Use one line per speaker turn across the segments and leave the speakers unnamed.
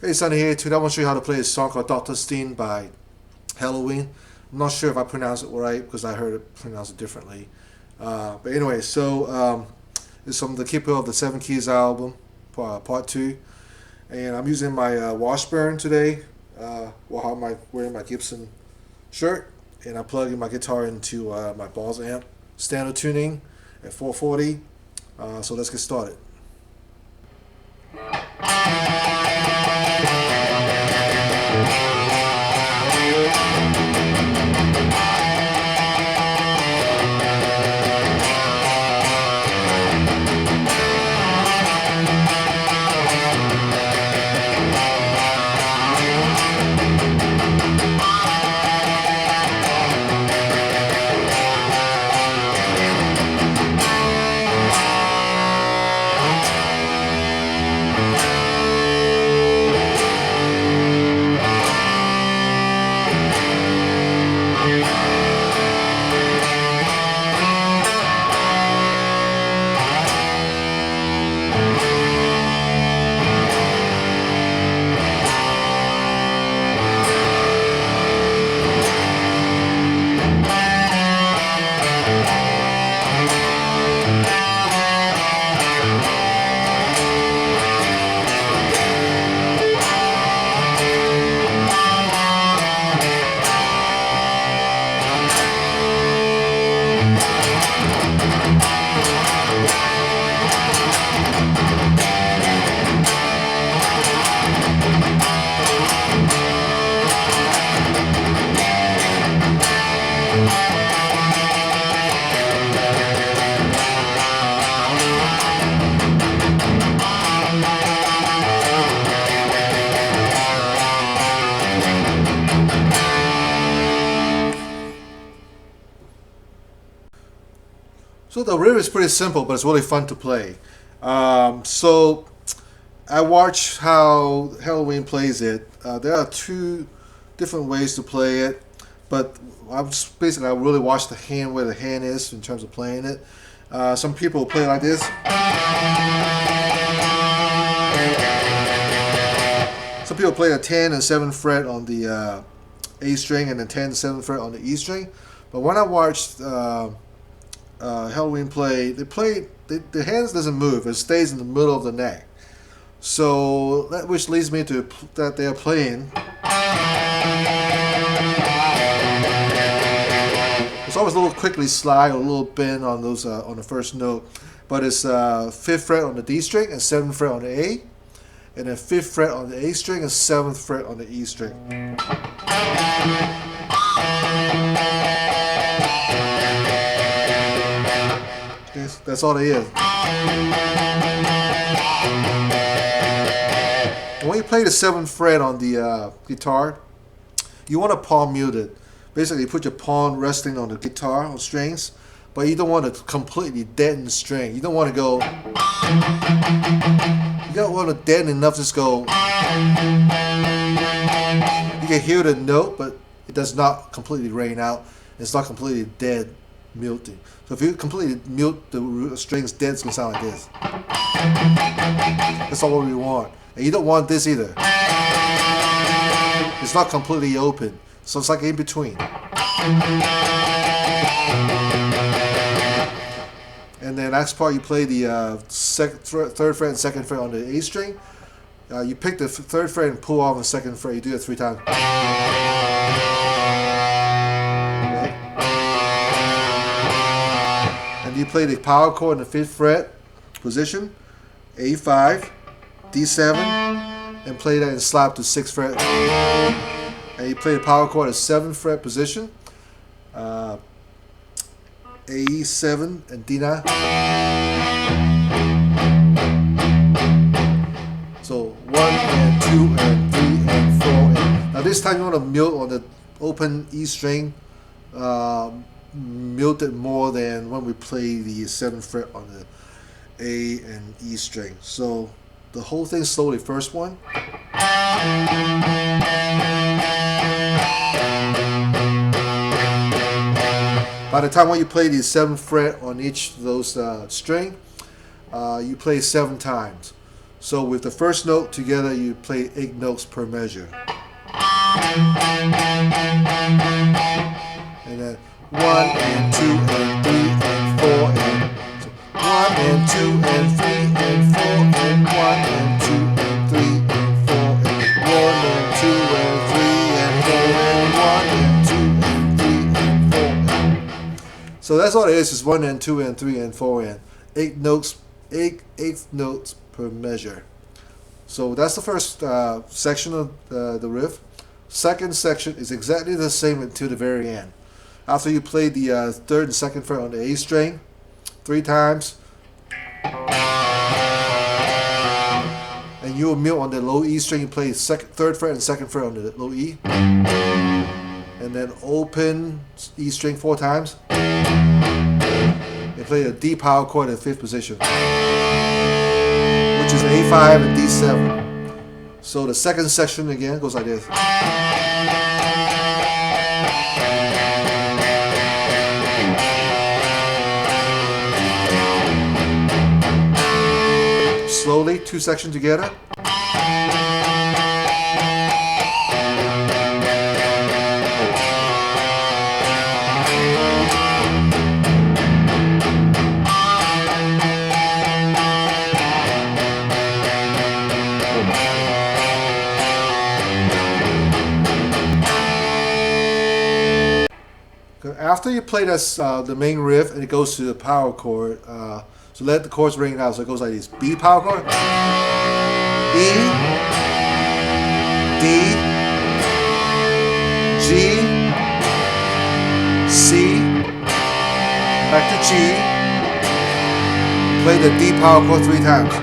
Hey, Sunny here. Today I want to show you how to play a song called Dr. Stein by Helloween. I'm not sure if I pronounced it right because I heard it pronounced differently. But anyway, it's from the Keeper of the Seven Keys album, part 2. And I'm using my Washburn today while I'm wearing my Gibson shirt. And I'm plugging my guitar into my Balls amp, standard tuning at 440. So let's get started. So the riff is pretty simple, but it's really fun to play. So I watch how Helloween plays it. There are two different ways to play it, but I really watch the hand, where the hand is in terms of playing it. Some people play it like this. Some people play a 10 and 7th fret on the A string and the 10 and 7th fret on the E string. But when I watched Helloween play, the hands doesn't move. It stays in the middle of the neck. So that which leads me to that they are playing. It's always a little quickly slide or a little bend on those on the first note, but it's 5th fret on the D string and 7th fret on the A, and then 5th fret on the A string and 7th fret on the E string. That's all it is. And when you play the 7th fret on the guitar, you want to palm mute it. Basically, you put your palm resting on the guitar or strings, but you don't want to completely deaden the string. You don't want to go. You don't want to deaden enough. Just go. You can hear the note, but it does not completely rain out. It's not completely dead muting. So if you completely mute the strings dead, it's going to sound like this. That's all we want. And you don't want this either. It's not completely open. So it's like in between. And then next part, you play the 3rd fret and 2nd fret on the A string. You pick the 3rd fret and pull off the 2nd fret. You do it 3 times. You play the power chord in the 5th fret position, A5, D7, and play that and slap to 6th fret. And you play the power chord at 7th fret position, A7 and D9. So 1 and 2 and 3 and 4. Now this time you want to mute on the open E string. Mute it more than when we play the 7th fret on the A and E string. So the whole thing slowly. First one. By the time when you play the 7th fret on each of those string, you play 7 times. So with the first note together, you play 8 notes per measure. And then 1 and 2 and 3 and 4 and so 1 and 2 and 3 and 4 and 1 and 2 and 3 and 4 and 1 and 2 and 3 and 4 and 1 and 2 and 3 and 4 and so that's all it is 1 and 2 and 3 and 4 and 8 notes, 8 notes per measure. So that's the first section of the riff. Second section is exactly the same until the very end. After you play the 3rd and 2nd fret on the A string 3 times, and you will mute on the low E string, you play 3rd fret and 2nd fret on the low E, and then open E string 4 times, and play the D power chord in the 5th position, which is A5 and D7. So the second section again goes like this. Slowly, 2 sections together. After you play this, the main riff, and it goes to the power chord, so let the chords ring out. So it goes like this: B power chord, E, D, G, C, back to G. Play the D power chord 3 times,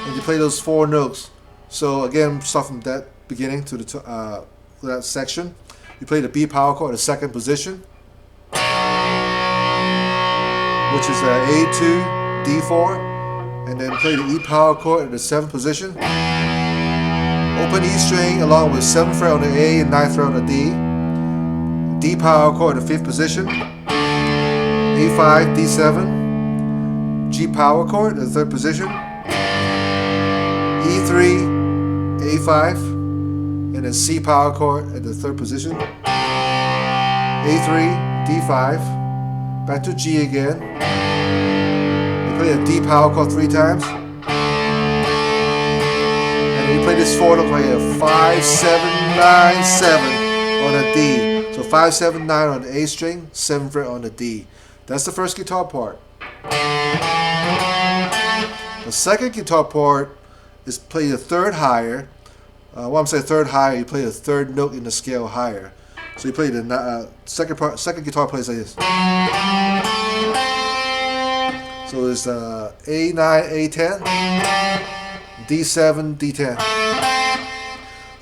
and you play those 4 notes. So again, start from that beginning to the that section. You play the B power chord in the 2nd position, which is A2, D4, and then play the E power chord in the 7th position. Open E string along with 7th fret on the A and 9th fret on the D. D power chord in the 5th position. A5, D7. G power chord in the 3rd position. E3, A5, and then C power chord at the 3rd position. A3, D5, back to G again. You play a D power chord 3 times, and then you play this 4 note, play a 5, 7, 9, 7 on a D. So 5, 7, 9 on the A string, 7th fret on the D. That's the first guitar part. The second guitar part is play the 3rd higher. When I'm saying 3rd higher, you play the 3rd note in the scale higher. So you play the second guitar plays like this. So it's A9, A10, D7, D10.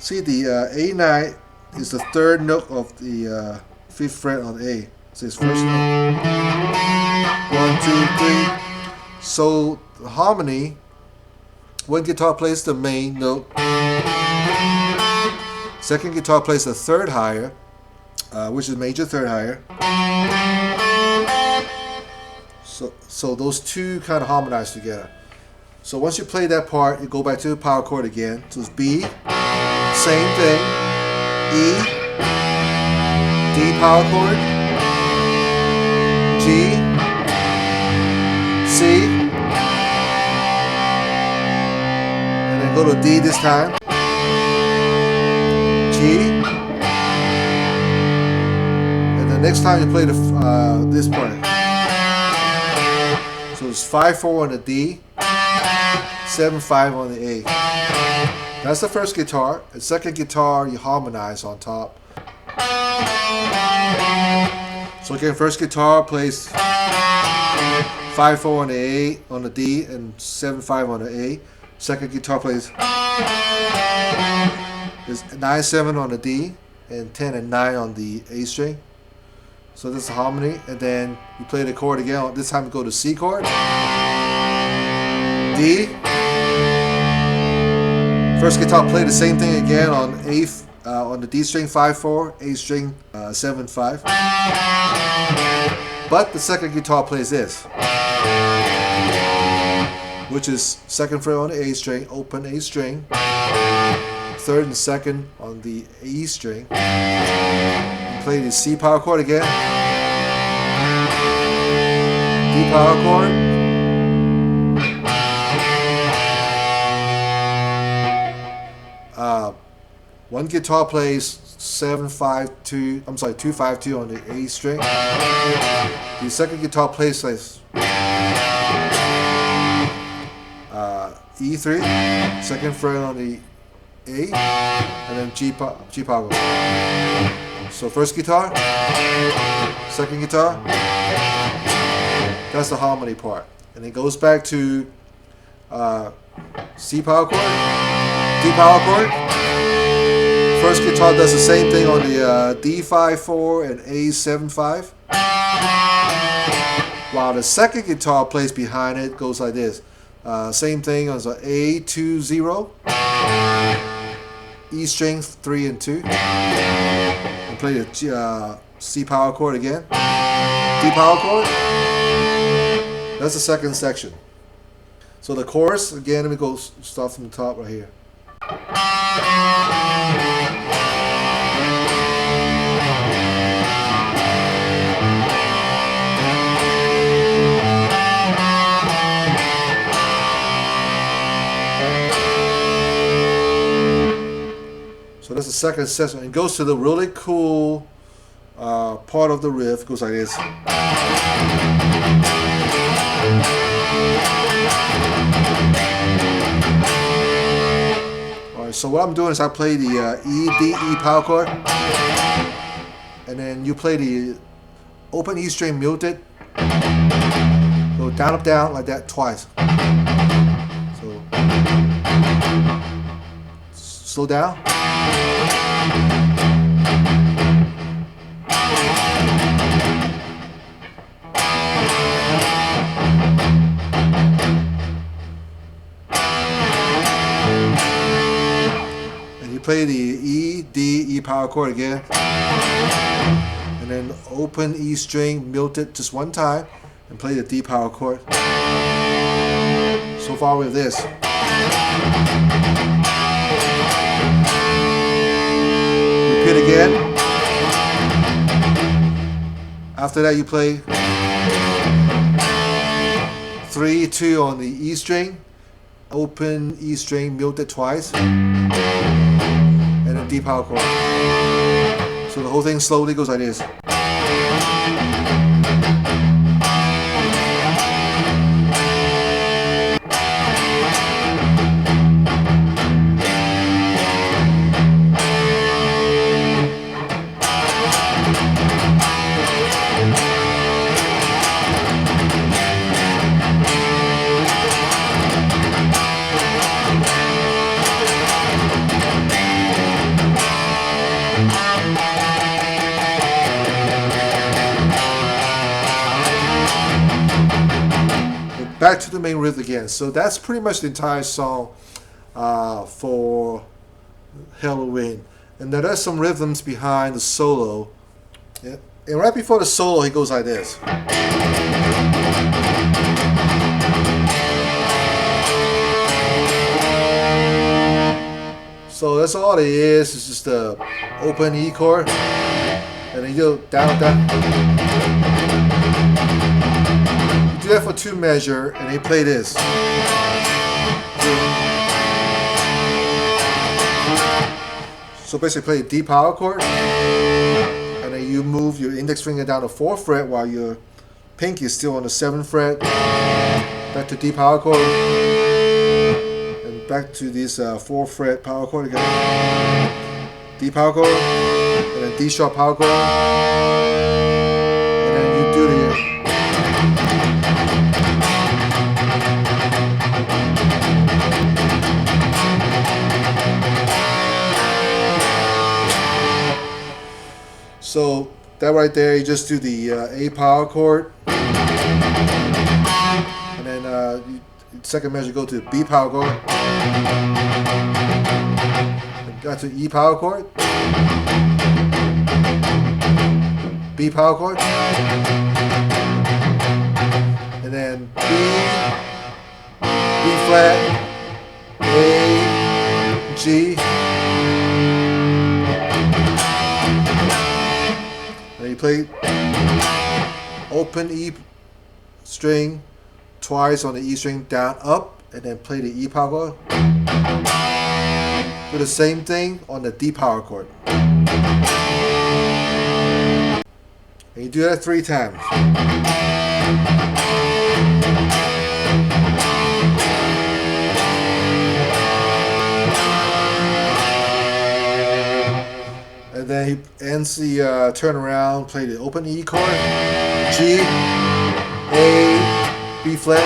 See, the A9 is the 3rd note of the 5th fret on A. So it's first note. 1, 2, 3. So the harmony, one guitar plays the main note. Second guitar plays the 3rd higher, which is major 3rd higher. So those 2 kind of harmonize together. So once you play that part, you go back to the power chord again. So it's B, same thing, E, D power chord, G, C, and then go to D this time. G, and then next time you play the this part. So it's 5-4 on the D, 7-5 on the A. That's the first guitar. The second guitar you harmonize on top. So again, first guitar plays 5-4 on the A, on the D, and 7-5 on the A. Second guitar plays is 9-7 on the D and 10 and 9 on the A string. So this is harmony, and then you play the chord again. This time you go to C chord, D. First guitar play the same thing again on A, on the D string 5-4, A string 7-5. But the second guitar plays this. which is second fret on the A string, open A string, third and second on the E string. You play the C power chord again, D power chord, one guitar plays 7-5-2. I'm sorry, 2-5-2 on the A string. The second guitar plays like E3, second fret on the A, and then G power. So first guitar, second guitar. That's the harmony part, and it goes back to C power chord, D power chord. First guitar does the same thing on the D5-4 and A7-5, while the second guitar plays behind it, goes like this. Same thing on the A2-0, E string 3 and 2, and play the C power chord again, D power chord. That's the second section. So the chorus again, let me go start from the top right here. So that's the second section. It goes to the really cool part of the riff. It goes like this. Alright, so what I'm doing is I play the E, D, E power chord, and then you play the open E string muted, go down, up, down like that twice. So slow down. And you play the E, D, E power chord again, and then open E string muted just one time and play the D power chord. So far with this. Repeat again. After that you play 3-2 on the E string, open E string muted twice, and then D power chord. So the whole thing slowly goes like this. Back to the main riff again. So that's pretty much the entire song for Helloween. And then there's some rhythms behind the solo. Yeah. And right before the solo, he goes like this. So that's all it is. It's just the open E chord. And then you go down, down. Do that for 2 measure, and they play this. So basically play a D power chord, and then you move your index finger down to 4th fret while your pinky is still on the 7th fret. Back to D power chord, and back to this 4th fret power chord again. D power chord, and then D sharp power chord, and then you do the So that right there, you just do the A power chord, and then second measure go to the B power chord, and got to E power chord, B power chord, and then B flat, A, G. And you play open E string twice on the E string down up, and then play the E power chord. Do the same thing on the D power chord. And you do that 3 times. And then he ends the turnaround, play the open E chord, G, A, B flat.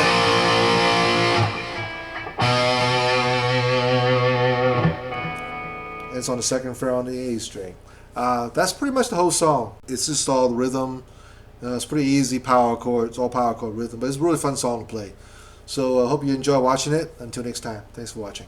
It's on the 2nd fret on the A string. That's pretty much the whole song. It's just all the rhythm. It's pretty easy power chord. It's all power chord rhythm, but it's a really fun song to play. So I hope you enjoy watching it. Until next time, thanks for watching.